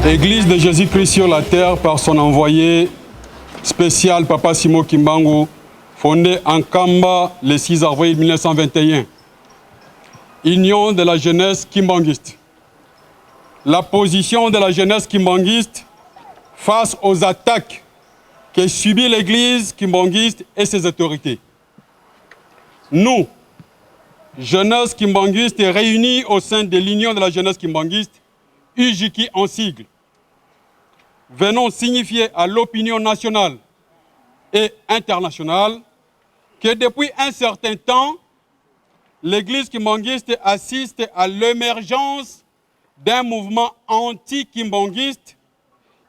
Église de Jésus-Christ sur la terre par son envoyé spécial Papa Simo Kimbangu, fondé en Kamba le 6 avril 1921. Union de la jeunesse kimbanguiste. La position de la jeunesse kimbanguiste face aux attaques que subit l'Église kimbanguiste et ses autorités. Nous, jeunesse kimbanguiste réunis au sein de l'Union de la jeunesse kimbanguiste, UJKI en sigle, venons signifier à l'opinion nationale et internationale que depuis un certain temps, l'Église kimbanguiste assiste à l'émergence d'un mouvement anti-kimbanguiste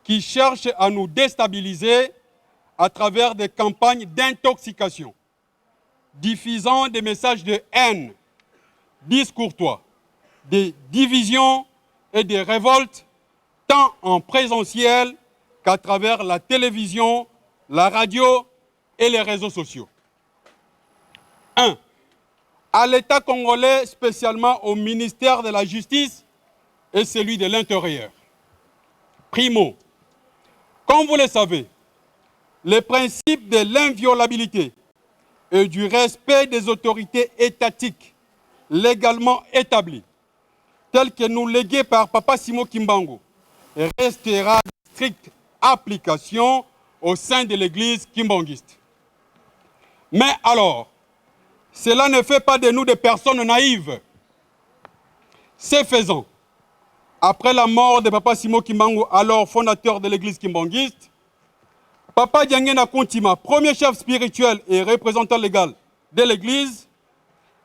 qui cherche à nous déstabiliser à travers des campagnes d'intoxication, diffusant des messages de haine, discourtois, des divisions et des révoltes, tant en présentiel qu'à travers la télévision, la radio et les réseaux sociaux. 1. À l'État congolais, spécialement au ministère de la Justice et celui de l'Intérieur. Primo, comme vous le savez, les principes de l'inviolabilité et du respect des autorités étatiques légalement établis, tels que nous légués par Papa Simo Kimbangu, restera de stricte application au sein de l'Église kimbanguiste. Mais alors, cela ne fait pas de nous des personnes naïves. Ce faisant, après la mort de Papa Simo Kimbangu, alors fondateur de l'Église kimbanguiste, Papa Diangena Kontima, premier chef spirituel et représentant légal de l'Église,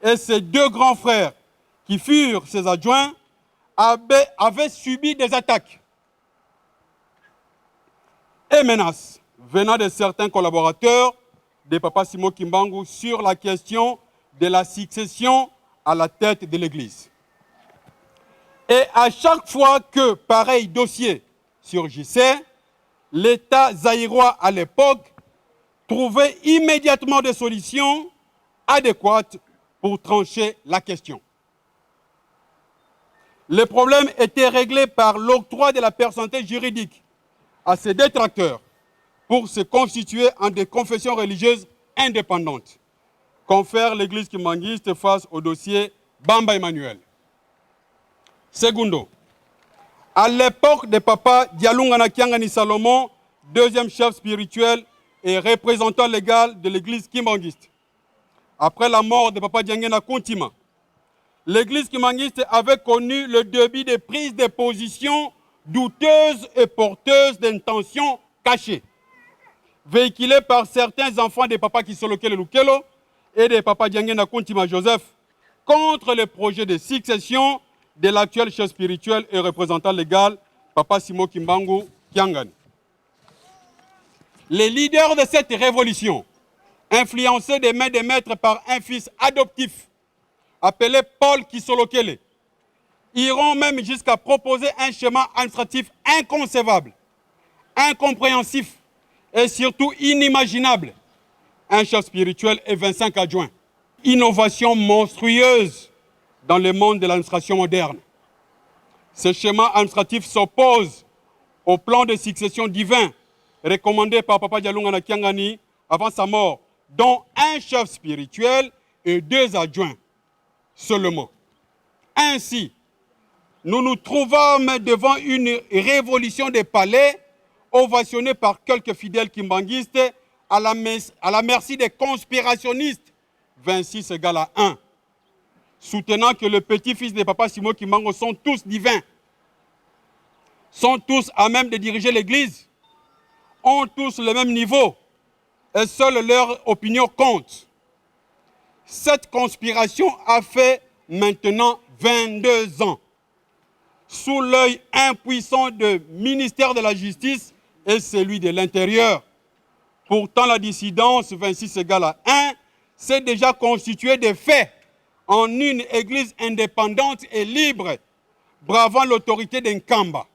et ses deux grands frères qui furent ses adjoints, avaient subi des attaques et menaces venant de certains collaborateurs de Papa Simo Kimbangu sur la question de la succession à la tête de l'Église. Et à chaque fois que pareil dossier surgissait, l'État zaïrois à l'époque trouvait immédiatement des solutions adéquates pour trancher la question. Le problème était réglé par l'octroi de la personnalité juridique à ses détracteurs pour se constituer en des confessions religieuses indépendantes, confère l'Église kimbanguiste face au dossier Bamba Emmanuel. Segundo, à l'époque de Papa Dialungana Kiangani Salomon, deuxième chef spirituel et représentant légal de l'Église kimbanguiste, après la mort de Papa Diangena Kontima, l'Église kimbanguiste avait connu le début des prises de position douteuses et porteuses d'intentions cachées, véhiculées par certains enfants de Papa Kisolokele Lukelo et de Papa Diangena Kontima Joseph contre le projet de succession de l'actuel chef spirituel et représentant légal, Papa Simo Kimbangu Kiangani. Les leaders de cette révolution, influencés des mains des maîtres par un fils adoptif, appelé Paul Kisolokele, iront même jusqu'à proposer un schéma administratif inconcevable, incompréhensif et surtout inimaginable. Un chef spirituel et 25 adjoints. Innovation monstrueuse dans le monde de l'administration moderne. Ce schéma administratif s'oppose au plan de succession divin recommandé par Papa Dialungana Kiangani avant sa mort, dont un chef spirituel et 2 adjoints seulement. Ainsi, nous nous trouvons devant une révolution des palais ovationnée par quelques fidèles kimbanguistes à la merci des conspirationnistes, 26 égale à 1, soutenant que le petit-fils de Papa Simo Kimbangu sont tous divins, sont tous à même de diriger l'Église, ont tous le même niveau et seule leur opinion compte. Cette conspiration a fait maintenant 22 ans, sous l'œil impuissant du ministère de la Justice et celui de l'Intérieur. Pourtant, la dissidence 26 égale à 1 s'est déjà constituée de fait en une église indépendante et libre, bravant l'autorité d'Nkamba.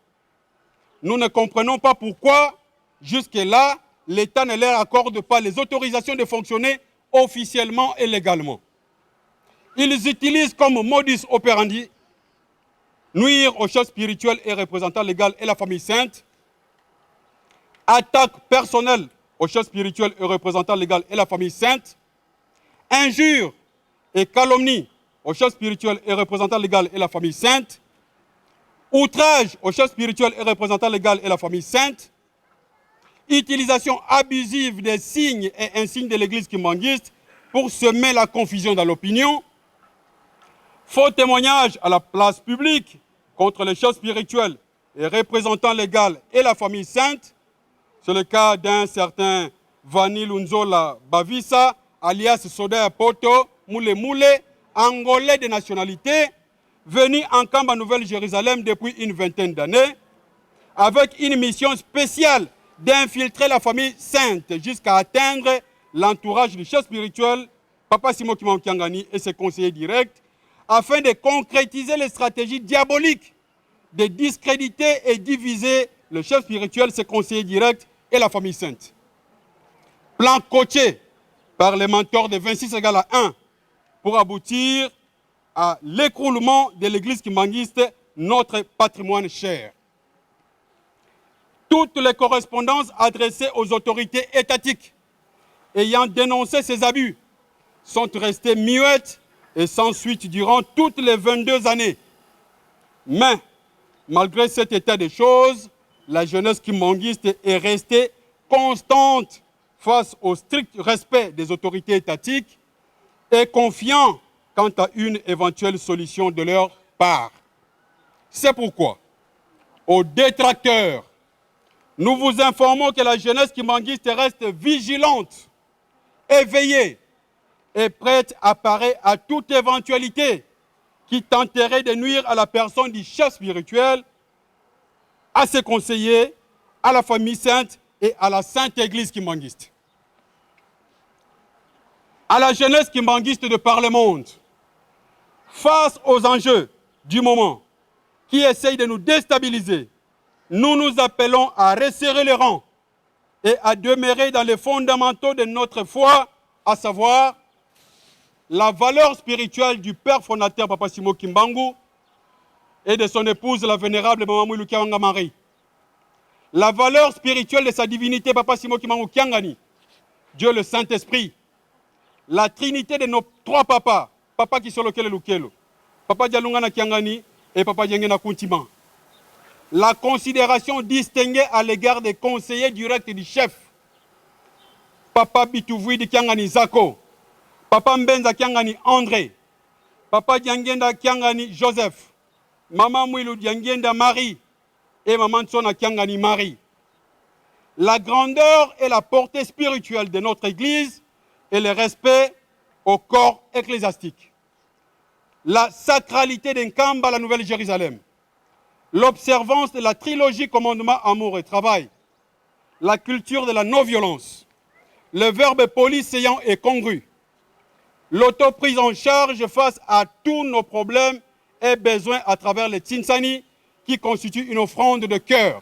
Nous ne comprenons pas pourquoi, jusque-là, l'État ne leur accorde pas les autorisations de fonctionner officiellement et légalement. Ils utilisent comme modus operandi nuire au chef spirituel et représentant légal et la famille sainte, attaque personnelle au chef spirituel et représentant légal et la famille sainte, injure et calomnie au chef spirituel et représentant légal et la famille sainte, outrage au chef spirituel et représentant légal et la famille sainte, utilisation abusive des signes et insignes de l'église kimbanguiste pour semer la confusion dans l'opinion, faux témoignage à la place publique contre les chefs spirituels et représentants légaux et la famille sainte. C'est le cas d'un certain Vani Lunzola Bavisa, alias Soda Poto Moule Moule, angolais de nationalité, venu en camp à Nouvelle-Jérusalem depuis une vingtaine d'années, avec une mission spéciale d'infiltrer la famille sainte jusqu'à atteindre l'entourage du chef spirituel, Papa Simon Kimbangu Kiangani et ses conseillers directs, afin de concrétiser les stratégies diaboliques de discréditer et diviser le chef spirituel, ses conseillers directs et la famille sainte. Plan coaché par les mentors de 26 égale à 1 pour aboutir à l'écroulement de l'église kimbanguiste, notre patrimoine cher. Toutes les correspondances adressées aux autorités étatiques ayant dénoncé ces abus sont restées muettes et sans suite durant toutes les 22 années. Mais, malgré cet état des choses, la jeunesse kimbanguiste est restée constante face au strict respect des autorités étatiques et confiant quant à une éventuelle solution de leur part. C'est pourquoi, aux détracteurs, nous vous informons que la jeunesse kimbanguiste reste vigilante, éveillée et prête à parer à toute éventualité qui tenterait de nuire à la personne du chef spirituel, à ses conseillers, à la famille sainte et à la sainte église kimbanguiste. À la jeunesse kimbanguiste de par le monde, face aux enjeux du moment qui essayent de nous déstabiliser, nous nous appelons à resserrer les rangs et à demeurer dans les fondamentaux de notre foi, à savoir la valeur spirituelle du père fondateur Papa Simon Kimbangu et de son épouse, la vénérable Maman Mouilou Kiangani Marie. La valeur spirituelle de sa divinité Papa Simon Kimbangu Kiangani, Dieu le Saint-Esprit, la trinité de nos trois papas, Papa Kisolokele Lukelo, Papa Dialungana Kiangani et Papa Diengena Kuntima. La considération distinguée à l'égard des conseillers directs du chef, Papa Bitouvoui Kiangani Zako, Papa Mbenza Kiangani André, Papa Diangenda Kiangani Joseph, Maman Mouilou Diangenda Marie et Maman Tsona Kiangani Marie. La grandeur et la portée spirituelle de notre Église et le respect au corps ecclésiastique. La sacralité d'Nkamba, la Nouvelle-Jérusalem. L'observance de la trilogie commandement, amour et travail. La culture de la non-violence. Le verbe poli, séant et congru. L'autoprise en charge face à tous nos problèmes et besoins à travers les Tsinsani qui constituent une offrande de cœur.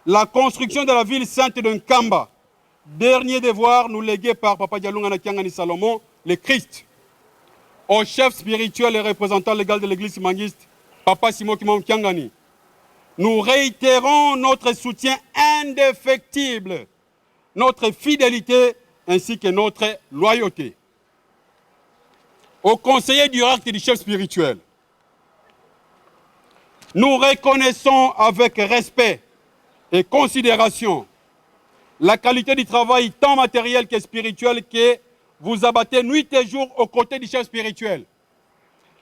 La construction de la ville sainte de Nkamba, dernier devoir nous légué par Papa Dialungana Kiangani Salomon, le Christ. Au chef spirituel et représentant légal de l'église kimbanguiste, Papa Simon Kimbangu Kiangani, nous réitérons notre soutien indéfectible, notre fidélité ainsi que notre loyauté. Aux conseillers directs du chef spirituel, nous reconnaissons avec respect et considération la qualité du travail tant matériel que spirituel que vous abattez nuit et jour aux côtés du chef spirituel.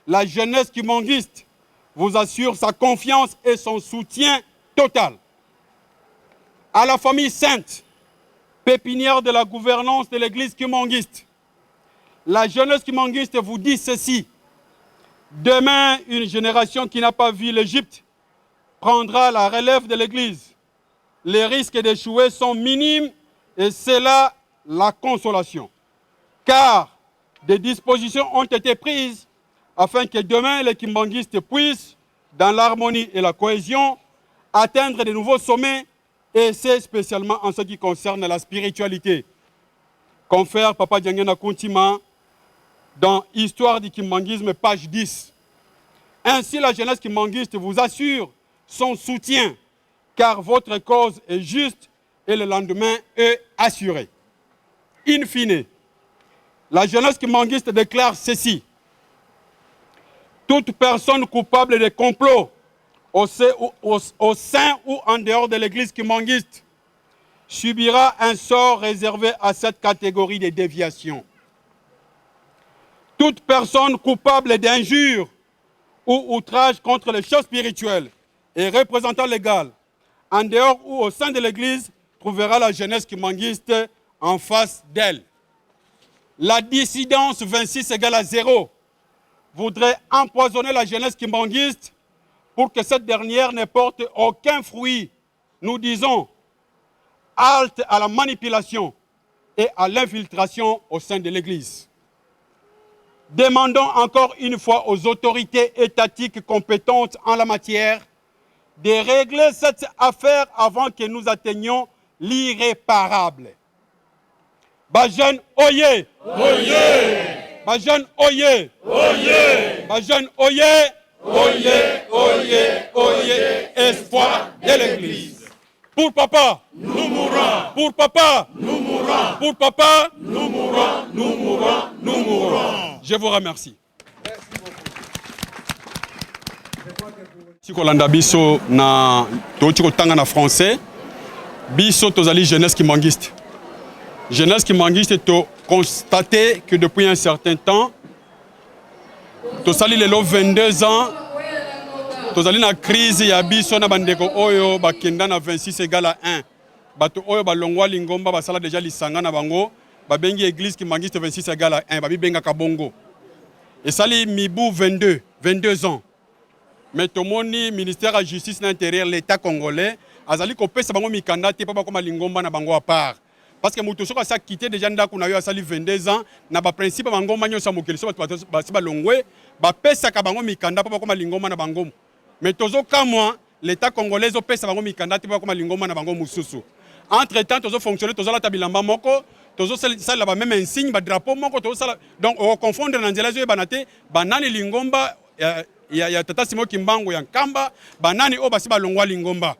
La jeunesse kimbanguiste vous assure sa confiance et son soutien total. À la famille sainte, pépinière de la gouvernance de l'église kimbanguiste, la jeunesse kimbanguiste vous dit ceci. Demain, une génération qui n'a pas vu l'Égypte prendra la relève de l'église. Les risques d'échouer sont minimes et c'est là la consolation. Car des dispositions ont été prises afin que demain les kimbanguistes puissent, dans l'harmonie et la cohésion, atteindre de nouveaux sommets, et c'est spécialement en ce qui concerne la spiritualité. Confère Papa Diangena Kuntima dans Histoire du kimbanguisme, page 10. Ainsi, la jeunesse kimbanguiste vous assure son soutien, car votre cause est juste et le lendemain est assuré. In fine, la jeunesse kimbanguiste déclare ceci. Toute personne coupable de complot au sein ou en dehors de l'église kimbanguiste subira un sort réservé à cette catégorie de déviation. Toute personne coupable d'injure ou outrage contre les choses spirituelles et représentant légal, en dehors ou au sein de l'Église, trouvera la jeunesse kimbanguiste en face d'elle. La dissidence 26 égale à 0 voudrait empoisonner la jeunesse kimbanguiste pour que cette dernière ne porte aucun fruit. Nous disons halte à la manipulation et à l'infiltration au sein de l'Église. Demandons encore une fois aux autorités étatiques compétentes en la matière de régler cette affaire avant que nous atteignions l'irréparable. Bajeune Oye! Oye! Bajeune Oye! Oye! Bajeune Oye! Oye! Oye! Oye! Espoir de l'Église. Pour papa, nous mourrons. Pour papa, nous mourrons. Pour papa, nous mourrons, nous mourrons, nous mourrons. Je vous remercie. Si kolanda biso na toti kotanga na français, biso tozali jeunesse kimbanguiste. Jeunesse kimbanguiste to constaté que depuis un certain temps, tosali lelo 22 ans, tozali na crise ya biso na bandeko oyo bakenda na 26 égale à 1. Bato oyo balongwa lingomba basala déjà lisanga na bango, babengi église kimbanguiste 26 égale à 1, babi benga kabongo. Et sali mibu 22 ans. Mais tomoni ministère de la justice et l'intérieur l'État congolais azali kopesa bango mikanda te pa bakoma lingomba na bango à part. Parce que mutu soka sa quitté déjà ndako na yo asali 22 ans na ba principe bango manyo sa mokeli so ba longwe ba pesa ka bango mikanda pa bakoma lingomba na bango. Mais tozo kamwa l'État congolais zo pesa bango mikanda te pa bakoma lingomba na bango mususu. Entre temps tozo fonctionner tozo la tabilamba moko tozo sala ba même insigne ba drapeau moko tozo sala donc on confondre na nzela zo banate banani lingomba ya tata Simon Kimbangu ya Nkamba banani o basi balongwa lingomba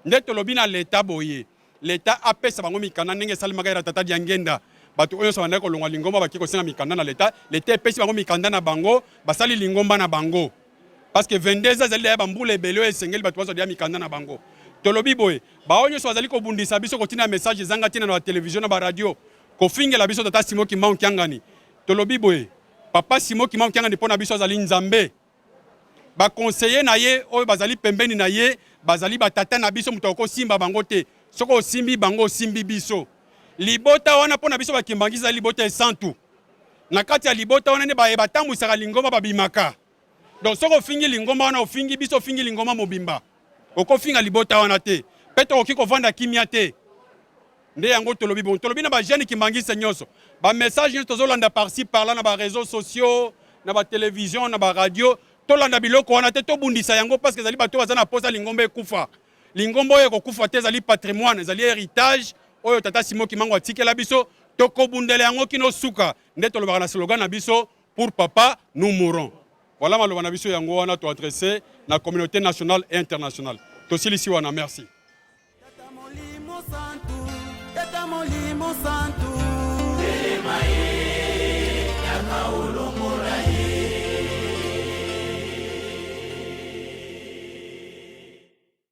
ndeto lobi na l'État boye l'État apesa bango mikanda ndenge salimaka ya tata Diangenda bato oyo so bandako longwa lingomba bakiko senga mikanda na l'État epesi bango mikanda na bango basali lingomba na bango parce que 22 ans zali ya bambula ebele esengeli bato bazo dia mikanda na bango tolobi boye baonyo so bazali ko bundisa biso kotina message zanga tina na télévision na ba radio ko fingela biso tata Simon Kimbangu Kiangani tolobi boye papa Simon Kimbangu Kiangani pona biso azali nzambe ba conseiller na ye oyo bazali pembeni na ye bazali batata na biso mutoko simba bango te soko simbi bango simbi biso libota wana pona biso bakimbangiza libota esantu na kati ya libota wana ne ba batambusaka lingoma babimaka donc soko fingi lingoma wana ofingi biso ofingi lingoma mobimba okofinga libota wana te peto okiko vanda kimia te nde yango tolobi bon tolobi na ba jeune kimbangisa nyonso ba message nyonso tozolanda par-ci par-là na ba réseaux sociaux na ba télévision na ba radio tolanda biloko wana te tobundisa yango parce que zali bato bazana posa lingomba ekufa lingomba oyo kokufa te zali patrimoine zali héritage oyo tata Simon Kimbangu atikela biso tokobundela yango kino suka nde tolobaka na slogan na biso pour papa nous mourons. Voilà maloba na biso yango wana to adresser na communauté nationale et internationale tosilisi wana merci. Tata molimo santu